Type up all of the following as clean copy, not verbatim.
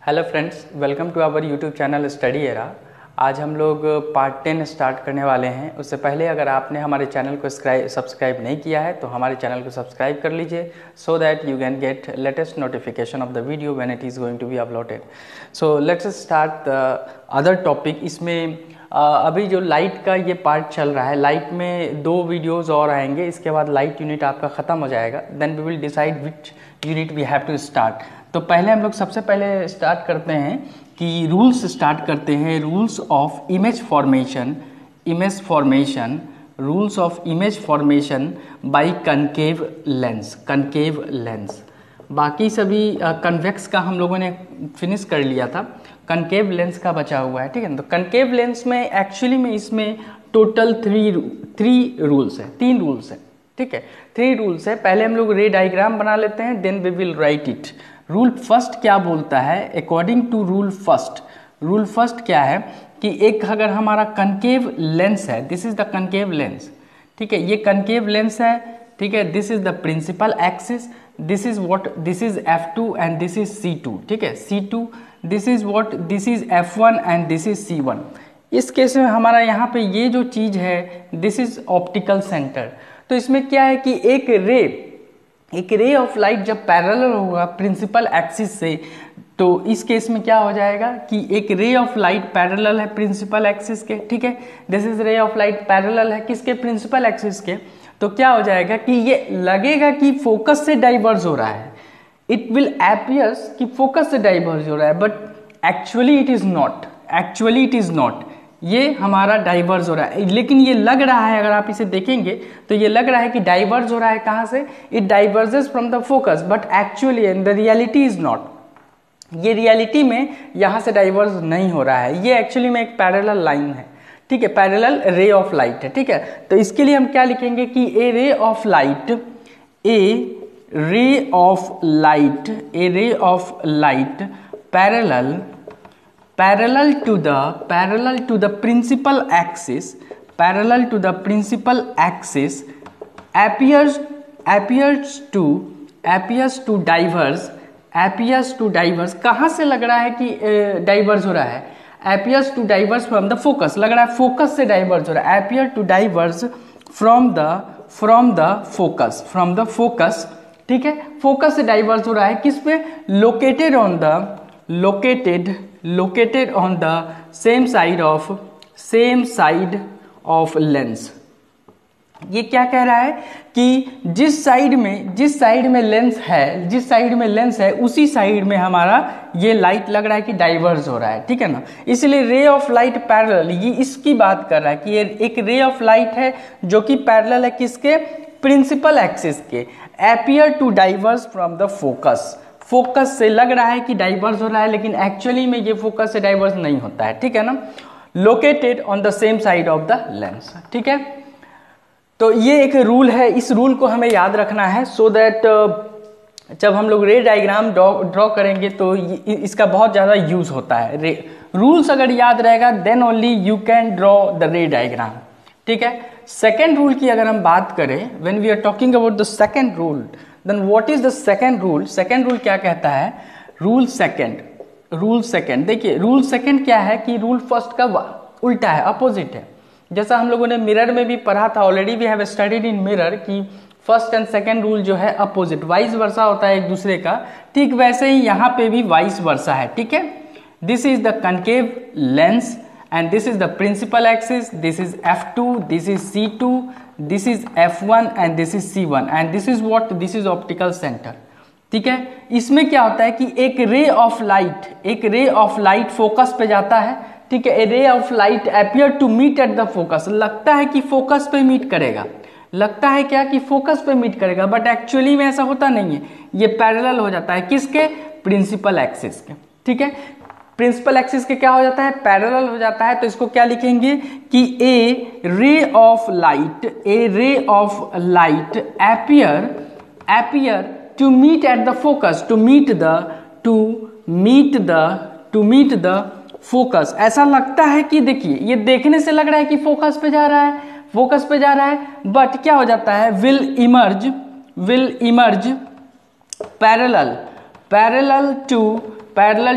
Hello friends, welcome to our YouTube channel study era. आज हम लोग पार्ट 10 स्टार्ट करने वाले हैं। उससे पहले अगर आपने हमारे चैनल को सब्सक्राइब नहीं किया है तो हमारे चैनल को सब्सक्राइब कर लीजिए so that you can get latest notification of the video when it is going to be uploaded. So let's start the other topic. इसमें अभी जो लाइट का ये पार्ट चल रहा है, लाइट में 2 वीडियोज़ और आएंगे, इसके बाद लाइट यूनिट आपका ख़त्म हो जाएगा। Then we will decide which unit we have to start. तो पहले हम लोग सबसे पहले स्टार्ट करते हैं कि रूल्स स्टार्ट करते हैं। Rules of image formation, rules of image formation by concave lens. बाकी सभी कन्वेक्स का हम लोगों ने फिनिश कर लिया था, कनकेव लेंस का बचा हुआ है। ठीक है ना। तो कनकेव लेंस में एक्चुअली में इसमें टोटल 3 रूल्स है, 3 रूल्स है। ठीक है, 3 रूल्स है। पहले हम लोग रे डायग्राम बना लेते हैं, then we will write it. Rule first क्या बोलता है? अकॉर्डिंग टू रूल फर्स्ट क्या है कि एक अगर हमारा कनकेव लेंस है, this is the concave lens. ठीक है, ये कनकेव लेंस है। ठीक है, this is the principal axis, this is F2 and this is C2। ठीक है, C2, this is F1 and this is C1। इस केस में हमारा यहाँ पे ये जो चीज है, दिस इज ऑप्टिकल सेंटर। तो इसमें क्या है कि एक रे ऑफ लाइट जब पैरेलल होगा प्रिंसिपल एक्सिस से, तो इस केस में क्या हो जाएगा कि एक रे ऑफ लाइट पैरेलल है प्रिंसिपल एक्सिस के। ठीक है, दिस इज रे ऑफ लाइट पैरेलल है किसके? प्रिंसिपल एक्सिस के। तो क्या हो जाएगा कि ये लगेगा कि फोकस से डाइवर्ज हो रहा है, इट विल अपीयर्स कि फोकस से डाइवर्ज हो रहा है, but actually it is not. ये हमारा डाइवर्ज हो रहा है, लेकिन ये लग रहा है, अगर आप इसे देखेंगे तो ये लग रहा है कि डाइवर्ज हो रहा है। कहाँ से? It diverges from the focus, but actually in the reality is not. ये रियलिटी में यहाँ से डाइवर्ज नहीं हो रहा है, ये एक्चुअली में एक पैरेलल लाइन है। ठीक है, पैरेलल रे ऑफ लाइट है। ठीक है, तो इसके लिए हम क्या लिखेंगे कि a ray of light parallel to the principal axis appears to diverge। कहाँ से लग रहा है कि डाइवर्ज हो रहा है? appears to diverge from the focus, लग रहा है फोकस से डाइवर्ज हो रहा है। appear to diverge from the focus। ठीक है, फोकस से डाइवर्ज हो रहा है किस पे? located on the same side of lens। ये क्या कह रहा है कि जिस साइड में लेंस है उसी साइड में हमारा ये लाइट लग रहा है कि डाइवर्ज हो रहा है। ठीक है ना, इसलिए रे ऑफ लाइट पैरेलल, ये इसकी बात कर रहा है कि ये एक रे ऑफ लाइट है जो कि पैरेलल है किसके? प्रिंसिपल एक्सिस के। Appear to diverge from the focus से लग रहा है कि डाइवर्ज हो रहा है, लेकिन एक्चुअली में ये फोकस से डाइवर्ज नहीं होता है। ठीक है ना, located on the same side of the lens. ठीक है, तो ये एक रूल है, इस रूल को हमें याद रखना है सो दैट जब हम लोग रे डायग्राम ड्रॉ करेंगे तो इसका बहुत ज़्यादा यूज होता है। रूल्स अगर याद रहेगा then only you can draw the ray diagram. ठीक है, सेकेंड रूल की अगर हम बात करें, when we are talking about the second rule, then what is the second rule? Second rule क्या कहता है? रूल सेकेंड देखिए, रूल सेकेंड क्या है कि रूल फर्स्ट का उल्टा है, अपोजिट है। जैसा हम लोगों ने मिरर में भी पढ़ा था, already we have studied in mirror कि फर्स्ट एंड सेकेंड रूल जो है अपोजिट, वाइस वर्सा होता है एक दूसरे का। ठीक वैसे ही यहाँ पे भी वाइस वर्सा है। ठीक है, this is the concave lens and this is the principal axis, this is F2, this is C2, this is F1 and this is C1 and this is what? This is optical center। ठीक है, इसमें क्या होता है कि एक ray of light focus पे जाता है। ठीक है, a ray of light appear to meet at the focus, लगता है कि फोकस पे मीट करेगा, लगता है क्या कि फोकस पे मीट करेगा, बट एक्चुअली में ऐसा होता नहीं है। ये पैरेलल हो जाता है किसके? प्रिंसिपल एक्सिस के। ठीक है, प्रिंसिपल एक्सिस के क्या हो जाता है? पैरेलल हो जाता है। तो इसको क्या लिखेंगे कि a ray of light appear to meet at the focus, to meet the focus। ऐसा लगता है कि देखिए, ये देखने से लग रहा है कि फोकस पे जा रहा है, बट क्या हो जाता है? Will emerge parallel parallel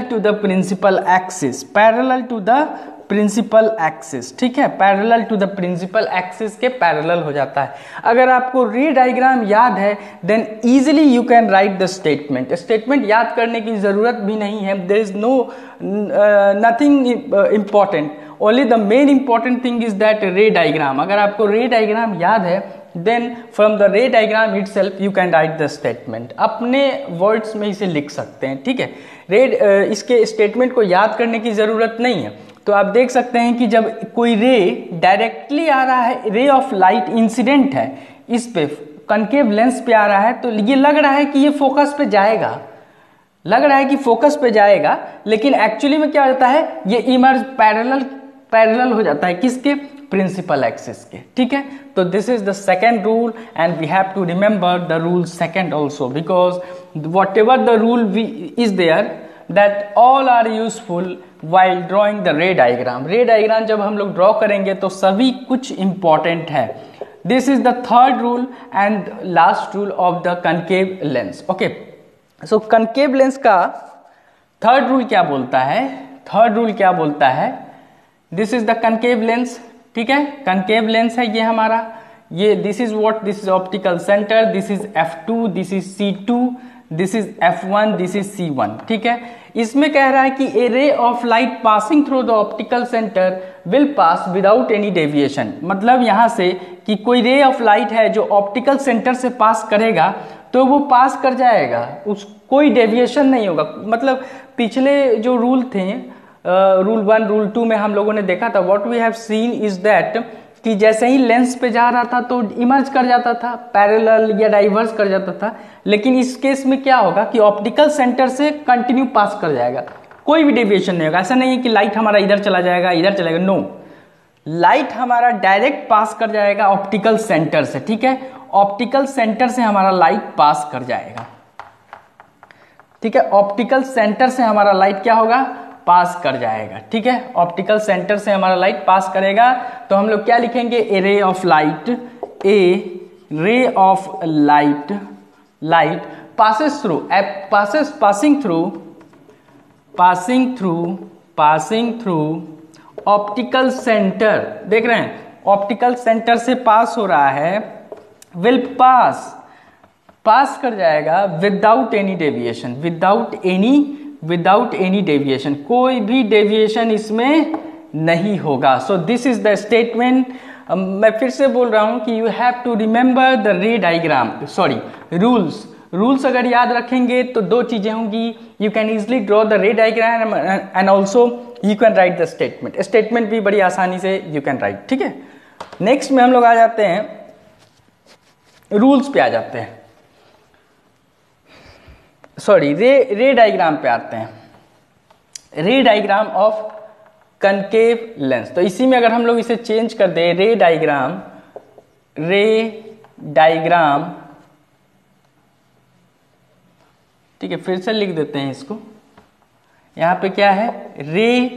to the principal axis, parallel to the principal axis, ठीक है, parallel to the principal axis के पैरेलल हो जाता है। अगर आपको रे डायग्राम याद है then easily you can write the statement. Statement याद करने की जरूरत भी नहीं है, there is no nothing important, only the main important thing is that ray diagram. अगर आपको रे डायग्राम याद है then from the ray diagram itself you can write the statement, अपने वर्ड्स में इसे लिख सकते हैं, ठीक है। इसके स्टेटमेंट को याद करने की जरूरत नहीं है। तो आप देख सकते हैं कि जब कोई रे डायरेक्टली आ रहा है, रे ऑफ लाइट इंसिडेंट है इस पे, कनकेव लेंस पे आ रहा है, तो ये लग रहा है कि ये फोकस पे जाएगा, लग रहा है कि फोकस पे जाएगा, लेकिन एक्चुअली में क्या होता है, ये इमर्ज पैरेलल हो जाता है किसके, प्रिंसिपल एक्सिस के, ठीक है। तो this is the second rule and we have to remember the rule second also, because whatever the rule is there that all are useful while drawing the ray diagram। Ray diagram जब हम लोग draw करेंगे तो सभी कुछ important है। This is the third rule and last rule of the concave lens. Okay, so concave lens का third rule क्या बोलता है, थर्ड रूल क्या बोलता है, this is the concave lens, ठीक है, कनकेव लेंस है ये हमारा, ये this is what, this is optical centre, this is F2, this is C2, this is F1, this is C1, ठीक है। इसमें कह रहा है कि a ray of light passing through the optical centre will pass without any deviation. मतलब यहाँ से कि कोई रे ऑफ लाइट है जो ऑप्टिकल सेंटर से पास करेगा तो वो पास कर जाएगा, उस कोई डेविएशन नहीं होगा। मतलब पिछले जो रूल थे, रूल 1 रूल 2 में हम लोगों ने देखा था, what we have seen is that कि जैसे ही लेंस पे जा रहा था तो इमर्ज कर जाता था, पैरेलल या डाइवर्स कर जाता था, लेकिन इस केस में क्या होगा कि ऑप्टिकल सेंटर से कंटिन्यू पास कर जाएगा, कोई भी डेविएशन नहीं होगा। ऐसा नहीं है कि लाइट हमारा इधर चला जाएगा इधर चलेगा, नो, लाइट हमारा डायरेक्ट पास कर जाएगा ऑप्टिकल सेंटर से, ठीक है, ऑप्टिकल सेंटर से हमारा लाइट पास कर जाएगा, ठीक है, ऑप्टिकल सेंटर से हमारा लाइट क्या होगा, पास कर जाएगा, ठीक है, ऑप्टिकल सेंटर से हमारा लाइट पास करेगा। तो हम लोग क्या लिखेंगे, ए ray of light, A ray of light, light passes through, passing through optical centre, देख रहे हैं ऑप्टिकल सेंटर से पास हो रहा है, will पास कर जाएगा without any deviation, without any deviation, कोई भी डेविएशन इसमें नहीं होगा। So this is the statement. मैं फिर से बोल रहा हूं कि you have to remember the ray diagram, sorry rules अगर याद रखेंगे तो दो चीजें होंगी, you can easily draw the ray diagram and also you can write the statement. Statement भी बड़ी आसानी से यू कैन राइट, ठीक है। नेक्स्ट में हम लोग आ जाते हैं, रूल्स पे आ जाते हैं, सॉरी रे डायग्राम पे आते हैं, रे डायग्राम ऑफ कनकेव लेंस। तो इसी में अगर हम लोग इसे चेंज कर दें, रे डायग्राम, ठीक है, फिर से लिख देते हैं इसको, यहां पे क्या है, रे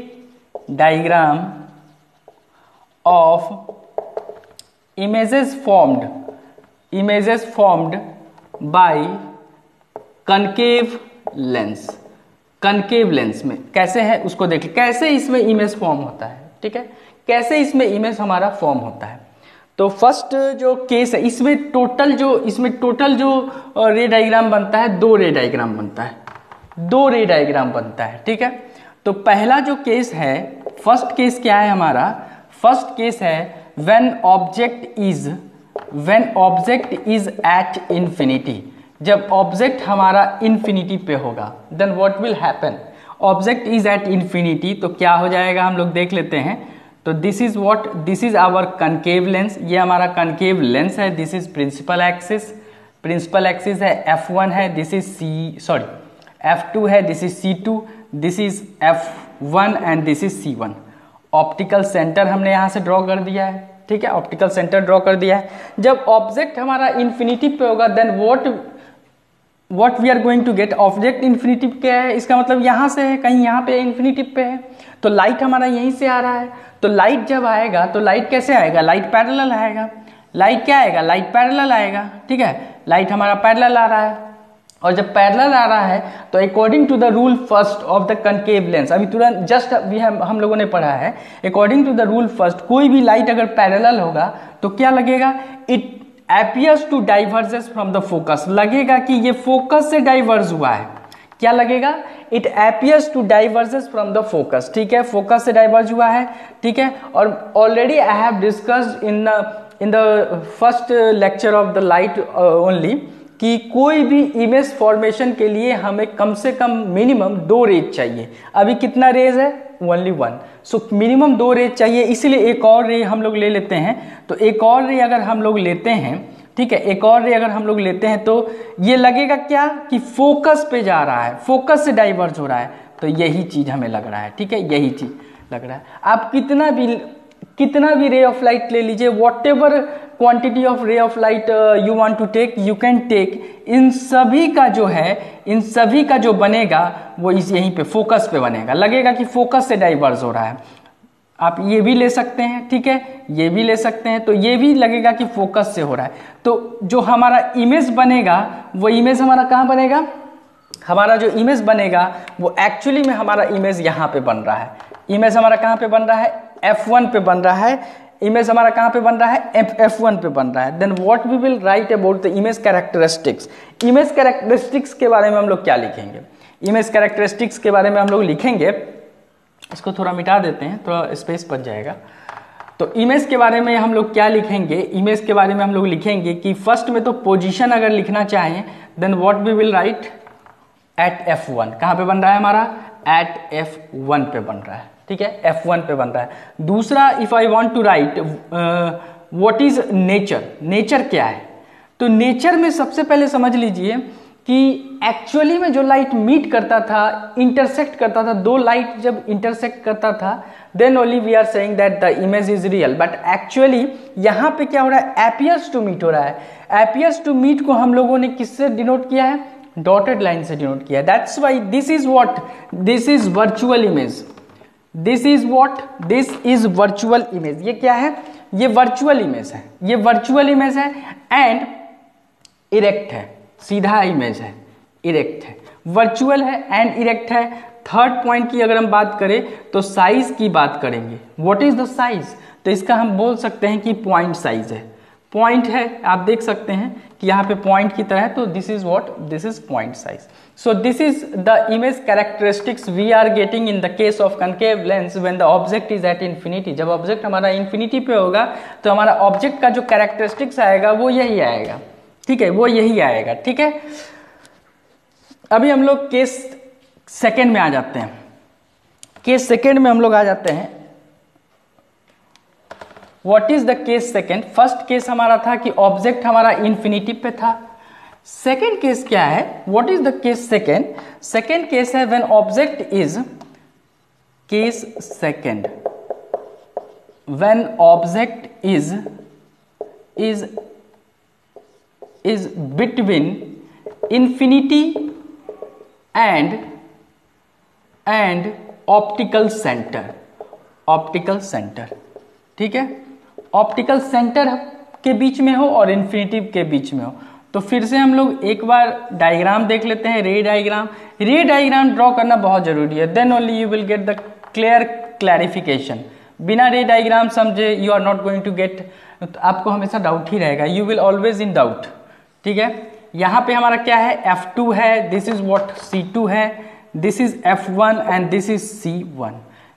diagram of images formed by concave lens. Concave lens में कैसे है उसको देखिए, कैसे इसमें इमेज फॉर्म होता है, ठीक है, कैसे इसमें इमेज हमारा फॉर्म होता है। तो फर्स्ट जो केस है, इसमें टोटल जो रे डायग्राम बनता है, दो रे डायग्राम बनता है, ठीक है। तो पहला जो केस है, फर्स्ट केस क्या है हमारा, फर्स्ट केस है when object is at infinity. जब ऑब्जेक्ट हमारा इंफिनिटी पे होगा then what will happen, object is at infinity, तो क्या हो जाएगा हम लोग देख लेते हैं। तो this is our concave lens, ये हमारा कनकेव लेंस है, दिस इज प्रिंसिपल एक्सिस है, F1 है, दिस इज F2 है, this is C2, this is F1 and this is C1। Optical centre हमने यहां से ड्रॉ कर दिया है, ठीक है, ऑप्टिकल सेंटर ड्रॉ कर दिया है। जब ऑब्जेक्ट हमारा इंफिनिटी पे होगा then what we are going to get, object infinity पे है, इसका मतलब यहां से है, कहीं यहां पे इंफिनिटी पे है, तो लाइट हमारा यहीं से आ रहा है। तो लाइट जब आएगा तो लाइट कैसे आएगा, लाइट पैरेलल आएगा, लाइट क्या आएगा, लाइट पैरेलल आएगा, ठीक है, लाइट हमारा पैरेलल आ रहा है, और जब पैरेलल आ रहा है तो according to the rule first of the concave lens, अभी तुरंत जस्ट अभी हम लोगों ने पढ़ा है, according to the rule first कोई भी लाइट अगर पैरेलल होगा तो क्या लगेगा, it appears to diverges from the focus, लगेगा कि ये फोकस से डाइवर्ज हुआ है। क्या लगेगा, it appears to diverges from the focus, ठीक है, फोकस से डाइवर्ज हुआ है, ठीक है। और already I have discussed in the first lecture of the light only कि कोई भी इमेज फॉर्मेशन के लिए हमें कम से कम मिनिमम 2 रेज चाहिए। अभी कितना रेज है, ओनली 1, सो मिनिमम 2 रेज चाहिए, इसीलिए एक और रे हम लोग ले लेते हैं। तो एक और रे अगर हम लोग लेते हैं, ठीक है, एक और रे अगर हम लोग लेते हैं तो ये लगेगा क्या कि फोकस पे जा रहा है, फोकस से डाइवर्ज हो रहा है, तो यही चीज हमें लग रहा है, ठीक है, यही चीज लग रहा है। आप कितना भी रे ऑफ लाइट ले लीजिए, whatever quantity of ray of light you want to take, you can take, इन सभी का जो है, इन सभी का जो बनेगा वो इस यहीं पे फोकस पे बनेगा, लगेगा कि फोकस से डाइवर्ज हो रहा है। आप ये भी ले सकते हैं, ठीक है, ये भी ले सकते हैं, तो ये भी लगेगा कि फोकस से हो रहा है। तो जो हमारा इमेज बनेगा वो इमेज हमारा कहाँ बनेगा, हमारा जो इमेज बनेगा वो एक्चुअली में हमारा इमेज यहाँ पे बन रहा है। इमेज हमारा कहाँ पे बन रहा है, F1 पे बन रहा है, इमेज हमारा कहाँ पे बन रहा है, F1 पे बन रहा है। Then what we will write about the image characteristics. Image characteristics के बारे में हम लोग क्या लिखेंगे, इमेज कैरेक्टरिस्टिक्स के बारे में हम लोग लिखेंगे, इसको थोड़ा मिटा देते हैं, थोड़ा स्पेस बच जाएगा। तो इमेज के बारे में हम लोग क्या लिखेंगे, इमेज के बारे में हम लोग लिखेंगे कि फर्स्ट में तो पोजीशन अगर लिखना चाहें, then what we will write at F1, कहाँ पे बन रहा है हमारा, एट F1 पे बन रहा है, ठीक है, F1 पे बन रहा है। दूसरा, if I want to write what is nature, nature क्या है, तो नेचर में सबसे पहले समझ लीजिए कि एक्चुअली में जो लाइट मीट करता था, इंटरसेक्ट करता था, 2 लाइट जब इंटरसेक्ट करता था, then only we are saying that the image is real. But actually यहाँ पे क्या हो रहा है, एपियर्स टू मीट हो रहा है। एपियर्स टू मीट को हम लोगों ने किससे डिनोट किया है, डॉटेड लाइन से डिनोट किया है। That's why this is what, this is virtual image, this is what, this is virtual image. ये क्या है, ये वर्चुअल इमेज है, ये वर्चुअल इमेज है एंड इरेक्ट है, सीधा इमेज है, इरेक्ट है, वर्चुअल है एंड इरेक्ट है। थर्ड पॉइंट की अगर हम बात करें तो साइज की बात करेंगे। व्हाट इज द साइज, तो इसका हम बोल सकते हैं कि पॉइंट साइज है, पॉइंट है, आप देख सकते हैं कि यहाँ पे पॉइंट की तरह है, तो this is what, this is point size. So this is the image characteristics we are getting in the case of concave lens when the object is at infinity. जब ऑब्जेक्ट हमारा इंफिनिटी पे होगा तो हमारा ऑब्जेक्ट का जो characteristics आएगा वो यही आएगा, ठीक है, वो यही आएगा, ठीक है। अभी हम लोग केस सेकेंड में आ जाते हैं, केस सेकेंड में हम लोग आ जाते हैं। What is the case second, first case हमारा था कि ऑब्जेक्ट हमारा इंफिनिटी पे था। सेकेंड केस क्या है, what is the case second, second case है when object is, case second when object is between infinity and optical center, optical center, ठीक है, ऑप्टिकल सेंटर के बीच में हो और इन्फिनिटी के बीच में हो। तो फिर से हम लोग एक बार डायग्राम देख लेते हैं, रे डायग्राम। रे डायग्राम ड्रॉ करना बहुत जरूरी है, then only you will get the clarification. बिना रे डायग्राम समझे you are not going to get, तो आपको हमेशा डाउट ही रहेगा, you will always in doubt, ठीक है। यहाँ पे हमारा क्या है, F2 है, दिस इज व्हाट C2 है, this is F1 and this is C1।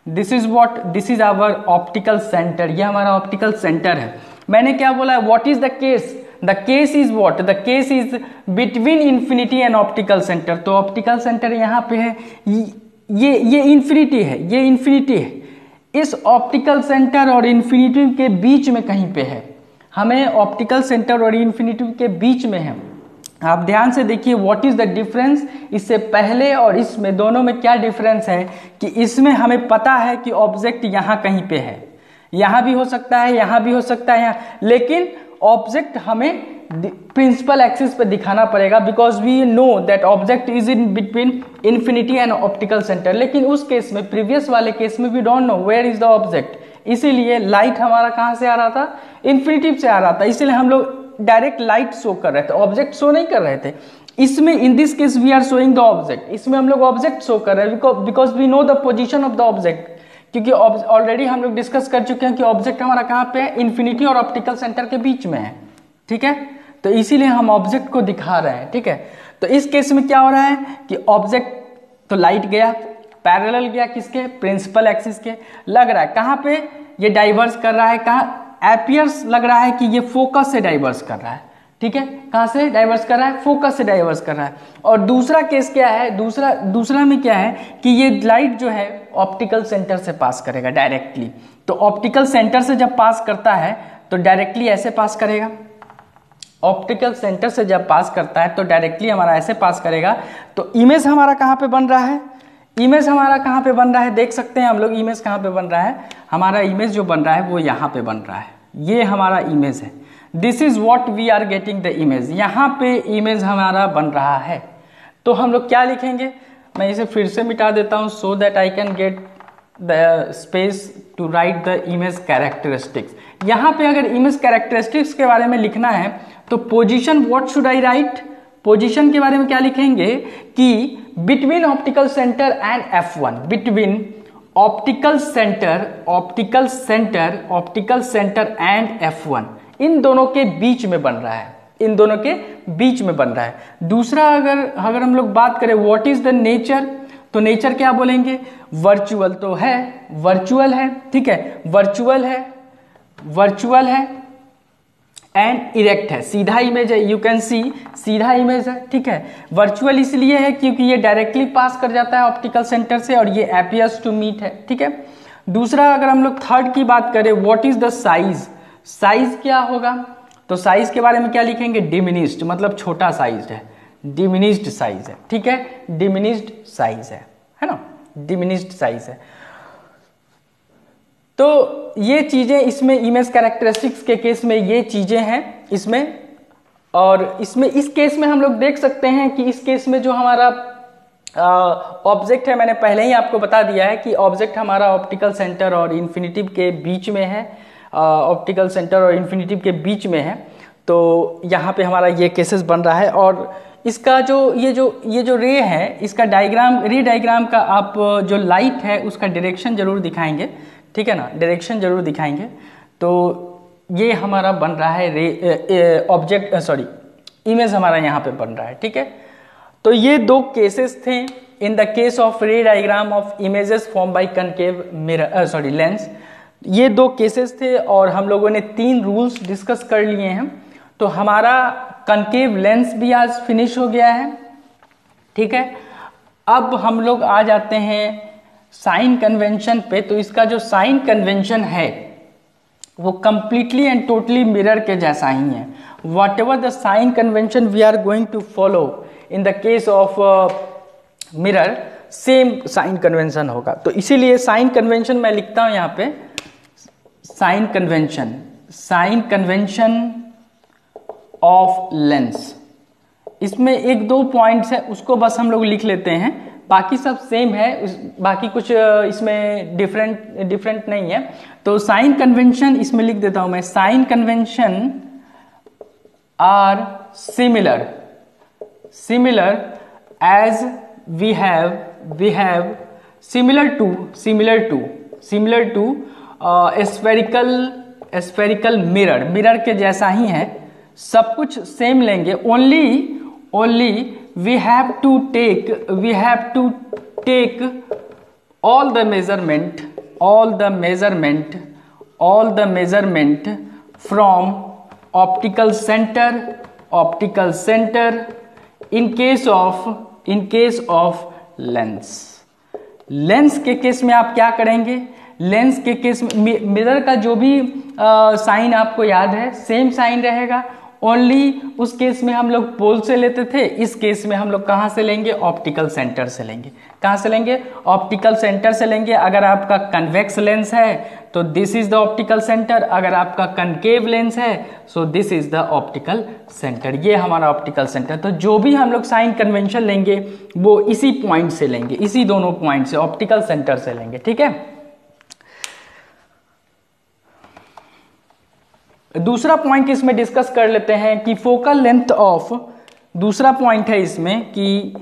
This is what, this is our optical centre, ये हमारा ऑप्टिकल सेंटर है। मैंने क्या बोला, what is the case, the case is what, the case is between infinity and optical centre. तो optical centre यहाँ पे है, ये इंफिनिटी है, ये इंफिनिटी है, इस ऑप्टिकल सेंटर और इंफिनिटी के बीच में कहीं पे है, हमें ऑप्टिकल सेंटर और इंफिनिटी के बीच में है। आप ध्यान से देखिए व्हाट इज द डिफरेंस, इससे पहले और इसमें दोनों में क्या डिफरेंस है कि इसमें हमें पता है कि ऑब्जेक्ट यहाँ कहीं पे है, यहाँ भी हो सकता है, यहाँ भी हो सकता है, यहाँ, लेकिन ऑब्जेक्ट हमें प्रिंसिपल एक्सिस पे दिखाना पड़ेगा, because we know that object is in between infinity and optical centre. लेकिन उस केस में, प्रीवियस वाले केस में, we don't know where is the object, इसीलिए लाइट हमारा कहाँ से आ रहा था, इन्फिनिटी से आ रहा था, इसीलिए हम लोग डायरेक्ट लाइट शो कर रहे थे, ऑब्जेक्ट शो नहीं कर रहे थे। इसमें in this case we are showing the object, इसमें हम लोग ऑब्जेक्ट शो कर रहे हैं because we know the position of the object, क्योंकि ऑलरेडी हम लोग डिस्कस कर चुके हैं कि ऑब्जेक्ट हमारा कहाँ पे है, इन्फिनिटी और ऑप्टिकल सेंटर के बीच में है, ठीक है। तो इसीलिए हम ऑब्जेक्ट को दिखा रहे हैं, ठीक है। तो इस केस में क्या हो रहा है कि ऑब्जेक्ट तो लाइट गया, पैरेलल गया किसके, प्रिंसिपल एक्सिस के, लग रहा है कहाँ पे ये डाइवर्स कर रहा है, कहाँ एपियर्स लग रहा है कि ये फोकस से डाइवर्स कर रहा है, ठीक है। कहाँ से डाइवर्स कर रहा है, फोकस से डाइवर्स कर रहा है। और दूसरा केस क्या है, दूसरा में क्या है कि ये लाइट जो है ऑप्टिकल सेंटर से पास करेगा डायरेक्टली। तो ऑप्टिकल सेंटर से जब पास करता है तो डायरेक्टली ऐसे पास करेगा, ऑप्टिकल सेंटर से जब पास करता है तो डायरेक्टली हमारा ऐसे पास करेगा। तो इमेज हमारा कहाँ पे बन रहा है, इमेज हमारा कहाँ पे बन रहा है, देख सकते हैं हम लोग इमेज कहाँ पे बन रहा है, हमारा इमेज जो बन रहा है वो यहाँ पे बन रहा है, ये हमारा इमेज है। This is what we are getting the image, यहाँ पे इमेज हमारा बन रहा है। तो हम लोग क्या लिखेंगे, मैं इसे फिर से मिटा देता हूँ so that I can get the space to write the image characteristics. यहाँ पे अगर इमेज कैरेक्टरिस्टिक्स के बारे में लिखना है तो position what should I right, position के बारे में क्या लिखेंगे कि between optical centre and F1, between optical centre and F1, इन दोनों के बीच में बन रहा है, इन दोनों के बीच में बन रहा है। दूसरा अगर हम लोग बात करें व्हाट इज द नेचर, तो नेचर क्या बोलेंगे, वर्चुअल तो है, वर्चुअल है, ठीक है, वर्चुअल है एंड इरेक्ट है, सीधा इमेज है, यू कैन सी सीधा इमेज है, ठीक है। वर्चुअल इसलिए है क्योंकि ये डायरेक्टली पास कर जाता है ऑप्टिकल सेंटर से और ये अपीयर्स टू मीट है, ठीक है। दूसरा अगर हम लोग थर्ड की बात करें what is the size, size क्या होगा, तो साइज के बारे में क्या लिखेंगे, डिमिनिश्ड, मतलब छोटा साइज है, डिमिनिश्ड साइज है, ठीक है, डिमिनिश्ड साइज है ना, डिमिनिश्ड साइज है। तो ये चीजें इसमें इमेज कैरेक्टरिस्टिक्स के केस में ये चीजें हैं इसमें। और इसमें इस केस में हम लोग देख सकते हैं कि इस केस में जो हमारा ऑब्जेक्ट है, मैंने पहले ही आपको बता दिया है कि ऑब्जेक्ट हमारा ऑप्टिकल सेंटर और इन्फिनिटिव के बीच में है, ऑप्टिकल सेंटर और इन्फिनिटिव के बीच में है। तो यहाँ पे हमारा ये केसेस बन रहा है। और इसका ये जो रे है, इसका रे डायग्राम का आप जो लाइट है उसका डायरेक्शन जरूर दिखाएंगे, ठीक है ना, डायरेक्शन जरूर दिखाएंगे। तो ये हमारा बन रहा है इमेज हमारा यहाँ पे बन रहा है, ठीक है। तो ये दो केसेस थे इन द केस ऑफ रे diagram of images form by concave lens. ये दो केसेस थे और हम लोगों ने 3 रूल्स डिस्कस कर लिए हैं। तो हमारा कनकेव लेंस भी आज फिनिश हो गया है, ठीक है। अब हम लोग आ जाते हैं साइन कन्वेंशन पे। तो इसका जो साइन कन्वेंशन है वो कंप्लीटली एंड टोटली मिरर के जैसा ही है। Whatever the sign convention we are going to follow in the case of mirror, same sign convention होगा। तो इसीलिए साइन कन्वेंशन मैं लिखता हूं यहाँ पे, साइन कन्वेंशन ऑफ लेंस। इसमें 1-2 पॉइंट्स है उसको बस हम लोग लिख लेते हैं, बाकी सब सेम है, बाकी कुछ इसमें डिफरेंट नहीं है। तो साइन कन्वेंशन इसमें लिख देता हूं मैं, sign convention are similar as we have similar to spherical mirror के जैसा ही है, सब कुछ सेम लेंगे। Only we have to take all the measurement from optical center in case of lens के केस में आप क्या करेंगे, लेंस के केस में मिरर का जो भी साइन आपको याद है सेम साइन रहेगा। ओनली उस केस में हम लोग पोल से लेते थे, इस केस में हम लोग कहाँ से लेंगे, ऑप्टिकल सेंटर से लेंगे। कहाँ से लेंगे, ऑप्टिकल सेंटर से लेंगे। अगर आपका कन्वेक्स लेंस है तो this is the optical centre, अगर आपका कनकेव लेंस है सो this is the optical centre, ये हमारा ऑप्टिकल सेंटर। तो जो भी हम लोग साइन कन्वेंशन लेंगे वो इसी पॉइंट से लेंगे, इसी दोनों पॉइंट से, ऑप्टिकल सेंटर से लेंगे, ठीक है। दूसरा पॉइंट इसमें डिस्कस कर लेते हैं कि फोकल लेंथ दूसरा पॉइंट है इसमें कि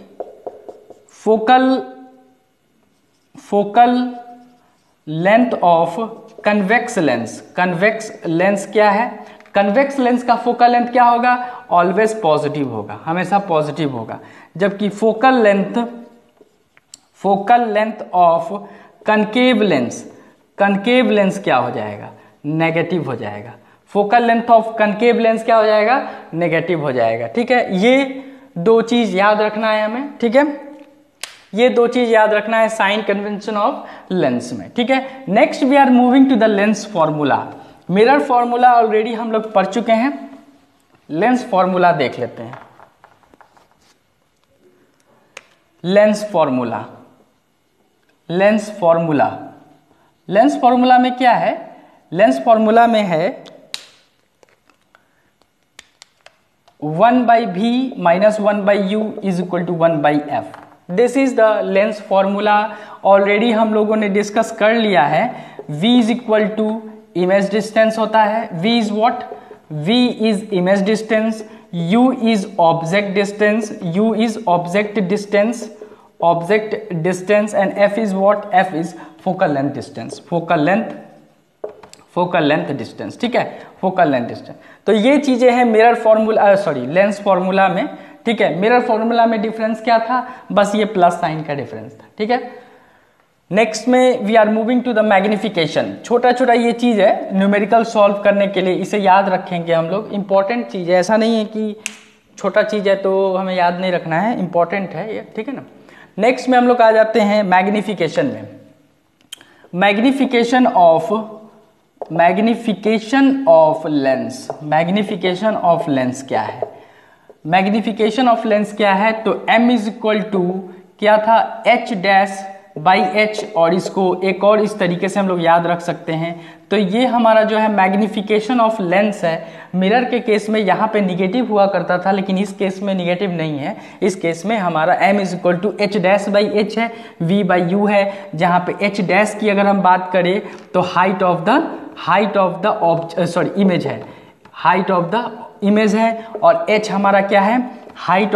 focal length of convex lens. Convex lens क्या है? कन्वेक्स लेंस का फोकल लेंथ क्या होगा? ऑलवेज पॉजिटिव होगा, हमेशा पॉजिटिव होगा। जबकि focal length of concave lens क्या हो जाएगा? नेगेटिव हो जाएगा। Focal length of concave lens क्या हो जाएगा? नेगेटिव हो जाएगा। ठीक है, ये दो चीज याद रखना है हमें। ठीक है, ये दो चीज याद रखना है साइन कन्वेंशन ऑफ लेंस में। ठीक है, next we are moving to the lens formula. Mirror formula already हम लोग पढ़ चुके हैं, लेंस फॉर्मूला देख लेते हैं। लेंस फॉर्मूला में क्या है? लेंस फॉर्मूला में है 1/v minus 1/u is equal to 1/f। This is the lens formula. Already हम लोगों ने डिस्कस कर लिया है। v is equal to image distance होता है। v is what? v is image distance, u is object distance and f is what? f is focal length distance. Focal length distance. ठीक है, फोकल लेंथ डिस्टेंस। तो ये चीजें हैं mirror formula, lens formula में। ठीक है, मिरर फॉर्मूला में डिफरेंस क्या था? बस ये प्लस साइन का डिफरेंस था। ठीक है, नेक्स्ट में we are moving to the magnification. छोटा छोटा ये चीज है न्यूमेरिकल सॉल्व करने के लिए, इसे याद रखेंगे हम लोग। इंपॉर्टेंट चीज है, ऐसा नहीं है कि छोटा चीज है तो हमें याद नहीं रखना है, इंपॉर्टेंट है ये। ठीक है ना। नेक्स्ट में हम लोग आ जाते हैं मैग्निफिकेशन में। मैग्निफिकेशन ऑफ लेंस क्या है? मैग्निफिकेशन ऑफ लेंस क्या है? तो m इज इक्वल टू क्या था? h' और इसको एक और इस तरीके से हम लोग याद रख सकते हैं। तो ये हमारा जो है मैग्निफिकेशन ऑफ लेंस है। मिरर के केस में यहाँ पे निगेटिव हुआ करता था, लेकिन इस केस में निगेटिव नहीं है। इस केस में हमारा m is equal to h' है, v/u है। जहाँ पे h' की अगर हम बात करें तो हाइट ऑफ द इमेज है, और h हमारा क्या है? हाइट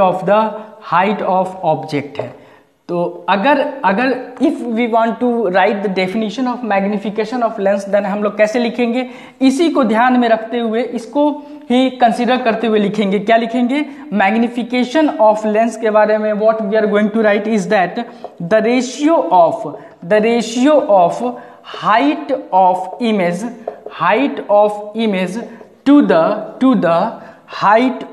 ऑफ ऑब्जेक्ट है। तो अगर if we want to write the definition of magnification of lens, then हम लोग कैसे लिखेंगे? इसी को ध्यान में रखते हुए, इसको ही कंसीडर करते हुए लिखेंगे। क्या लिखेंगे? मैग्निफिकेशन ऑफ लेंस के बारे में what we are going to write is that the ratio of height of image to the height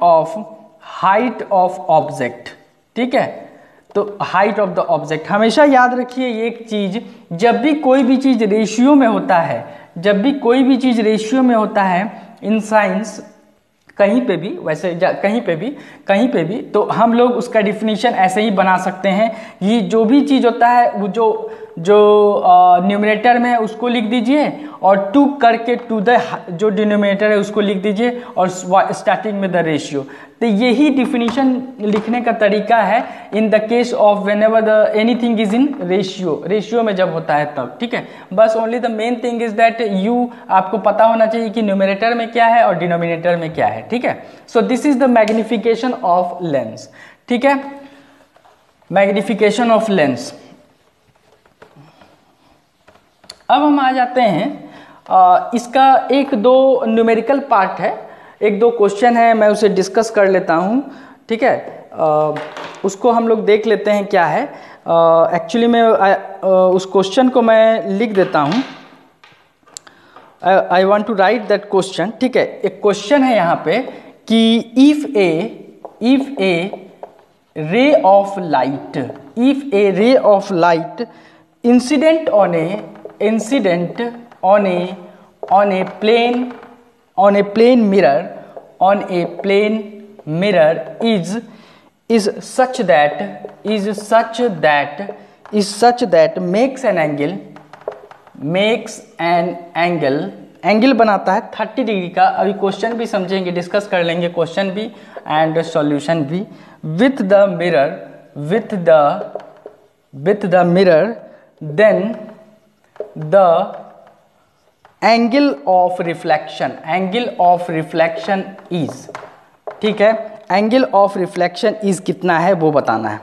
of object. ठीक है, तो हाइट ऑफ द ऑब्जेक्ट हमेशा याद रखिए ये एक चीज। जब भी कोई भी चीज रेशियो में होता है इन साइंस, कहीं पे भी तो हम लोग उसका डिफिनीशन ऐसे ही बना सकते हैं। ये जो भी चीज होता है वो जो न्यूमरेटर में है उसको लिख दीजिए, और 2 करके टू द जो डिनोमिनेटर है उसको लिख दीजिए, और स्टार्टिंग में द रेशियो। तो यही डिफिनीशन लिखने का तरीका है इन the case of whenever the anything is in ratio में जब होता है तब। ठीक है, बस only the main thing is that आपको पता होना चाहिए कि न्यूमरेटर में क्या है और डिनोमिनेटर में क्या है। ठीक है, सो this is the magnification of lens. ठीक है, मैग्निफिकेशन ऑफ लेंस। अब हम आ जाते हैं, इसका 1-2 न्यूमेरिकल पार्ट है, 1-2 क्वेश्चन है, मैं उसे डिस्कस कर लेता हूँ। ठीक है, उसको हम लोग देख लेते हैं क्या है। एक्चुअली मैं उस क्वेश्चन को मैं लिख देता हूँ। I want to write that question. ठीक है, एक क्वेश्चन है यहाँ पे कि if a ray of light incident on a plane mirror is such that makes an angle बनाता है 30 डिग्री का। अभी क्वेश्चन भी समझेंगे, डिस्कस कर लेंगे क्वेश्चन भी एंड सॉल्यूशन भी। with the mirror then the angle of reflection is, ठीक है, एंगल ऑफ रिफ्लेक्शन इज कितना है वो बताना है।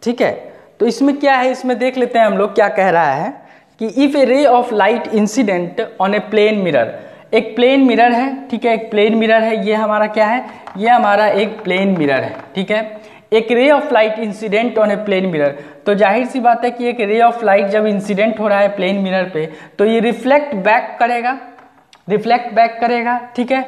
ठीक है, तो इसमें क्या है, इसमें देख लेते हैं हम लोग क्या कह रहा है कि if a ray of light incident on a plane mirror, एक प्लेन मिरर है, ठीक है, एक प्लेन मिरर है, ये हमारा क्या है, ये हमारा एक प्लेन मिरर है, ठीक है। एक ray of light incident on a plane mirror, तो जाहिर सी बात है कि एक रे ऑफ लाइट जब इंसिडेंट हो रहा है प्लेन मिरर पे तो ये रिफ्लेक्ट बैक करेगा, ठीक है,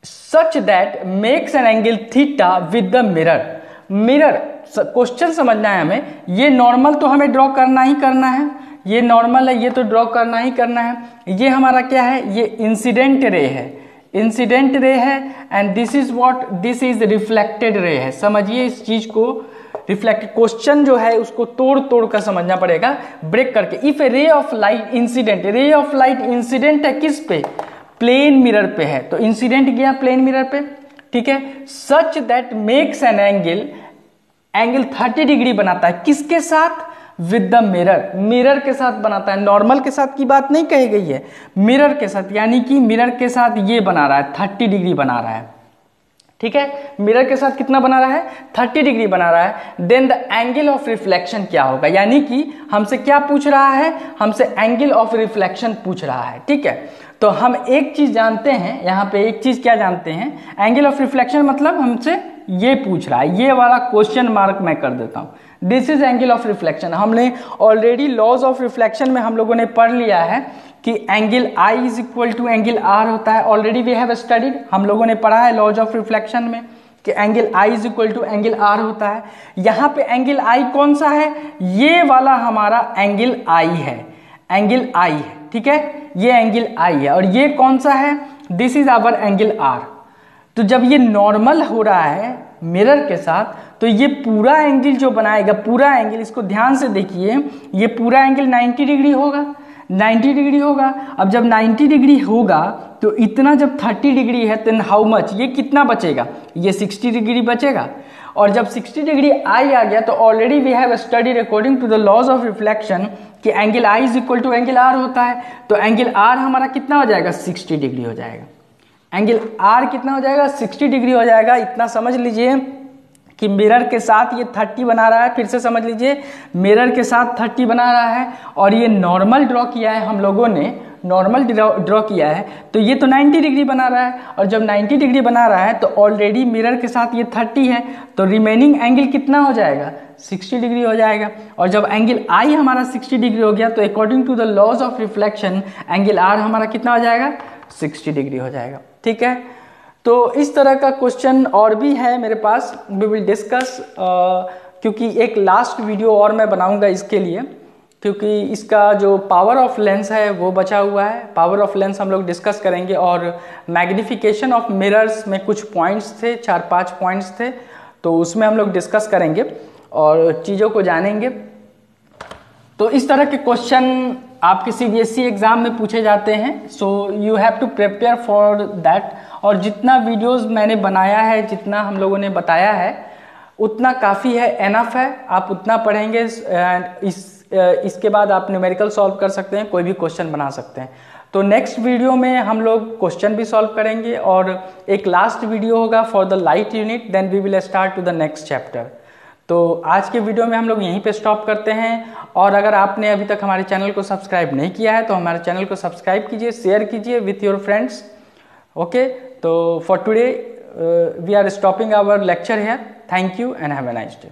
such that makes an angle theta with the mirror. Question समझना है हमें, ये नॉर्मल तो हमें ड्रॉ करना ही करना है, ये नॉर्मल है, ये तो ड्रॉ करना ही करना है। ये हमारा क्या है, ये इंसिडेंट रे है, and this is reflected ray है। समझिए इस चीज को, रिफ्लेक्टेड क्वेश्चन जो है उसको तोड़ कर समझना पड़ेगा, ब्रेक करके। If a ray of light incident है किस पे, प्लेन मिरर पे है, तो इंसिडेंट गया प्लेन मिरर पे, ठीक है, such that makes an angle 30 degree बनाता है, किसके साथ, विद द मिरर के साथ बनाता है। नॉर्मल के साथ की बात नहीं कही गई है, मिरर के साथ, यानी कि मिरर के साथ ये बना रहा है, 30 डिग्री बना रहा है, ठीक है, मिरर के साथ कितना बना रहा है, 30 डिग्री बना रहा है। Then the angle of reflection क्या होगा, यानी कि हमसे क्या पूछ रहा है, हमसे एंगल ऑफ रिफ्लेक्शन पूछ रहा है, ठीक है। तो हम एक चीज जानते हैं, यहाँ पे एक चीज क्या जानते हैं, एंगल ऑफ रिफ्लेक्शन मतलब हमसे ये पूछ रहा है, ये वाला क्वेश्चन मार्क मैं कर देता हूँ, this is angle of reflection. हमने ऑलरेडी लॉज ऑफ रिफ्लेक्शन में हम लोगों ने पढ़ लिया है कि angle I is equal to angle are होता है, ऑलरेडी वी हैव स्टडीड, हम लोगों ने पढ़ा है लॉज ऑफ रिफ्लेक्शन में कि angle I is equal to angle are होता है। यहाँ पे एंगल आई कौन सा है, ये वाला हमारा एंगल आई है, ठीक है, ये एंगल आई है, और ये कौन सा है, this is our angle r. तो जब ये नॉर्मल हो रहा है मिरर के साथ, तो ये पूरा एंगल जो बनाएगा, पूरा एंगल, इसको ध्यान से देखिए, ये पूरा एंगल 90 डिग्री होगा। अब जब 90 डिग्री होगा तो इतना, जब 30 डिग्री है तो हाउ मच, ये कितना बचेगा, ये 60 डिग्री बचेगा। और जब 60 डिग्री आई आ गया तो already we have studied according to the laws of reflection कि angle I is equal to angle are होता है। तो एंगल आर हमारा कितना हो जाएगा, 60 डिग्री हो जाएगा। एंगल आर कितना हो जाएगा, 60 डिग्री हो जाएगा। इतना समझ लीजिए कि मिरर के साथ ये 30 बना रहा है, फिर से समझ लीजिए, मिरर के साथ 30 बना रहा है, और ये नॉर्मल ड्रॉ किया है, हम लोगों ने नॉर्मल ड्रॉ किया है, तो ये तो 90 डिग्री बना रहा है। और जब 90 डिग्री बना रहा है तो ऑलरेडी मिरर के साथ ये 30 है, तो रिमेनिंग एंगल कितना हो जाएगा, 60 डिग्री हो जाएगा। और जब एंगल आई हमारा 60 डिग्री हो गया तो according to the laws of reflection angle r हमारा कितना हो जाएगा, 60 डिग्री हो जाएगा, ठीक है। तो इस तरह का क्वेश्चन और भी है मेरे पास, वी विल डिस्कस, क्योंकि एक लास्ट वीडियो और मैं बनाऊंगा इसके लिए, क्योंकि इसका जो पावर ऑफ लेंस है वो बचा हुआ है। पावर ऑफ लेंस हम लोग डिस्कस करेंगे, और मैग्निफिकेशन ऑफ मिरर्स में कुछ पॉइंट्स थे, 4-5 पॉइंट्स थे, तो उसमें हम लोग डिस्कस करेंगे और चीज़ों को जानेंगे। तो इस तरह के क्वेश्चन आपके CBSE एग्ज़ाम में पूछे जाते हैं, so you have to prepare for that. और जितना वीडियोस मैंने बनाया है, जितना हम लोगों ने बताया है, उतना काफ़ी है, एनफ है। आप उतना पढ़ेंगे, इसके बाद आप न्यूमेरिकल सॉल्व कर सकते हैं, कोई भी क्वेश्चन बना सकते हैं। तो नेक्स्ट वीडियो में हम लोग क्वेश्चन भी सॉल्व करेंगे, और एक लास्ट वीडियो होगा for the light unit, then we will start to the next chapter. तो आज के वीडियो में हम लोग यहीं पे स्टॉप करते हैं। और अगर आपने अभी तक हमारे चैनल को सब्सक्राइब नहीं किया है तो हमारे चैनल को सब्सक्राइब कीजिए, शेयर कीजिए विथ योर फ्रेंड्स। ओके, तो for today we are stopping our lecture here. Thank you and have a nice day.